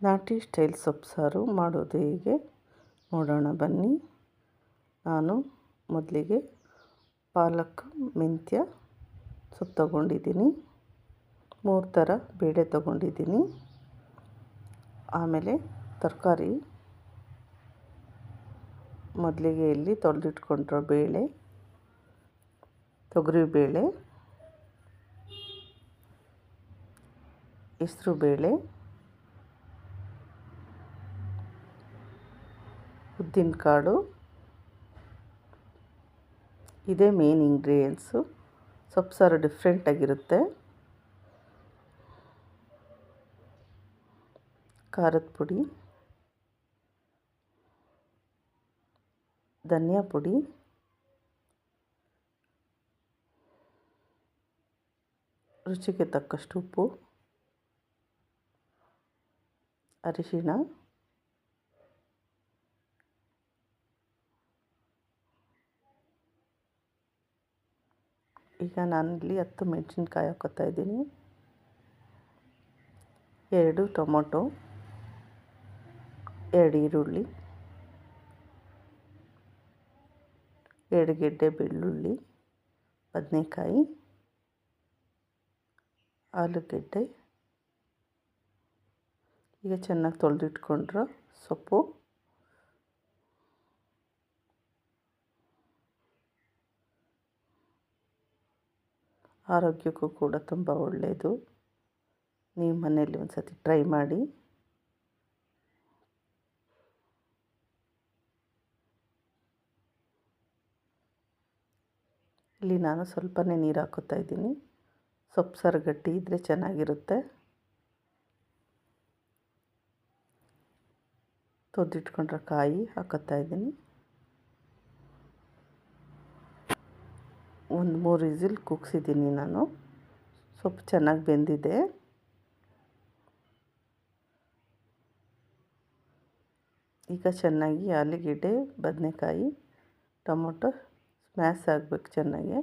ನಾಟಿ ಸ್ಟೈಲ್ ಸೊಪ್ಪು ಸಾರು ಮಾಡೋದು ಹೇಗೆ ನೋಡೋಣ ಬನ್ನಿ. ನಾನು ಮೊದಲಿಗೆ ಪಾಲಕ್ ಮೆಂತ್ಯ ಸೊಪ್ಪು ತಗೊಂಡಿದ್ದೀನಿ. 3 ಥರ ಬೇಳೆ ತಗೊಂಡಿದ್ದೀನಿ. ಆಮೇಲೆ ತರಕಾರಿ ಮೊದಲಿಗೆ ಇಲ್ಲಿ ತೊಳೆದಿಟ್ಕೊಂಡಿರೋ ಬೇಳೆ, ತೊಗರಿಬೇಳೆ, ಹೆಸರುಬೇಳೆ, ಉದ್ದಿನಕಾಳು, ಇದೇ ಮೇನ್ ಇಂಗ್ರೀಡಿಯೆಂಟ್ಸು. ಸೊಪ್ಪು ಸಾರು ಡಿಫ್ರೆಂಟಾಗಿರುತ್ತೆ. ಖಾರದ ಪುಡಿ, ಧನಿಯಾ ಪುಡಿ, ರುಚಿಗೆ ತಕ್ಕಷ್ಟು ಉಪ್ಪು, ಅರಿಶಿಣ, ಈಗ ನಾನಿಲ್ಲಿ 10 ಮೆಣಸಿನ್ಕಾಯಿ ಹಾಕೋತಾ ಇದ್ದೀನಿ. 2 ಟೊಮೊಟೊ, 2 ಈರುಳ್ಳಿ, 2 ಗೆಡ್ಡೆ ಬೆಳ್ಳುಳ್ಳಿ, ಬದನೆಕಾಯಿ, ಆಲೂಗೆಡ್ಡೆ, ಈಗ ಚೆನ್ನಾಗಿ ತೊಳೆದಿಟ್ಕೊಂಡ್ರೆ ಸೊಪ್ಪು, ಆರೋಗ್ಯಕ್ಕೂ ಕೂಡ ತುಂಬ ಒಳ್ಳೆಯದು. ನೀವು ಮನೆಯಲ್ಲಿ ಒಂದು ಸತಿ ಟ್ರೈ ಮಾಡಿ. ಇಲ್ಲಿ ನಾನು ಸ್ವಲ್ಪನೇ ನೀರು ಹಾಕೋತಾ ಇದ್ದೀನಿ. ಸೊಪ್ಪು ಸಾರು ಗಟ್ಟಿ ಇದ್ದರೆ ಚೆನ್ನಾಗಿರುತ್ತೆ. ತೊಳೆದಿಟ್ಕೊಂಡ್ರೆ ಕಾಯಿ ಹಾಕೋತಾ ಇದ್ದೀನಿ. ಒಂದು 3 ವಿಸಿಲ್ ಕೂಗಿಸಿದ್ದೀನಿ ನಾನು. ಸೊಪ್ಪು ಚೆನ್ನಾಗಿ ಬೆಂದಿದೆ. ಈಗ ಚೆನ್ನಾಗಿ ಆಲೂಗೆಡ್ಡೆ, ಬದನೆಕಾಯಿ, ಟೊಮೊಟೊ ಸ್ಮ್ಯಾಶ್ ಆಗಬೇಕು. ಚೆನ್ನಾಗಿ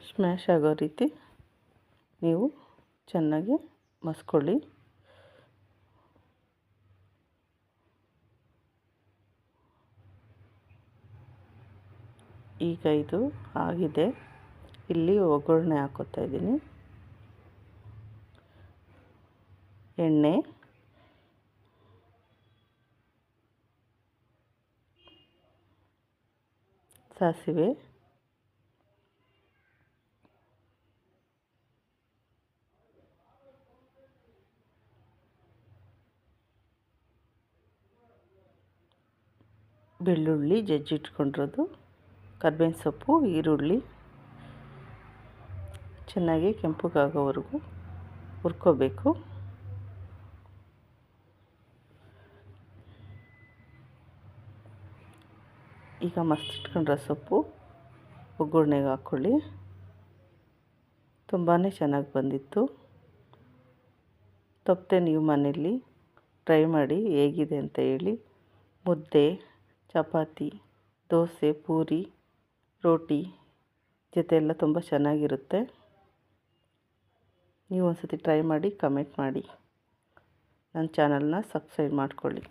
ಸ್ಮ್ಯಾಶ್ ಆಗೋ ರೀತಿ ನೀವು ಚೆನ್ನಾಗಿ ಮಸ್ಕೊಳ್ಳಿ. ಈಗ ಇದು ಆಗಿದೆ. ಇಲ್ಲಿ ಒಗ್ಗರಣೆ ಹಾಕೋತಾ ಇದ್ದೀನಿ. ಎಣ್ಣೆ, ಸಾಸಿವೆ, ಬೆಳ್ಳುಳ್ಳಿ ಜಜ್ಜಿಟ್ಕೊಂಡಿರೋದು, ಕರ್ಬೇವಿನ ಸೊಪ್ಪು, ಈರುಳ್ಳಿ ಚೆನ್ನಾಗಿ ಕೆಂಪಗಾಗೋವರೆಗೂ ಹುರ್ಕೋಬೇಕು. ಈಗ ಮಸ್ತಿಟ್ಕೊಂಡ್ರೆ ಸೊಪ್ಪು ಒಗ್ಗರಣೆಗೆ ಹಾಕ್ಕೊಳ್ಳಿ. ತುಂಬಾ ಚೆನ್ನಾಗಿ ಬಂದಿತ್ತು. ತಪ್ಪದೆ ನೀವು ಮನೆಯಲ್ಲಿ ಟ್ರೈ ಮಾಡಿ ಹೇಗಿದೆ ಅಂತ ಹೇಳಿ. ಮುದ್ದೆ, ಚಪಾತಿ, ದೋಸೆ, ಪೂರಿ, ರೋಟಿ ಜೊತೆ ಎಲ್ಲ ತುಂಬ ಚೆನ್ನಾಗಿರುತ್ತೆ. ನೀವು ಒಂದು ಸತಿ ಟ್ರೈ ಮಾಡಿ ಕಮೆಂಟ್ ಮಾಡಿ. ನನ್ನ ಚಾನಲ್ನ ಸಬ್ಸ್ಕ್ರೈಬ್ ಮಾಡ್ಕೊಳ್ಳಿ.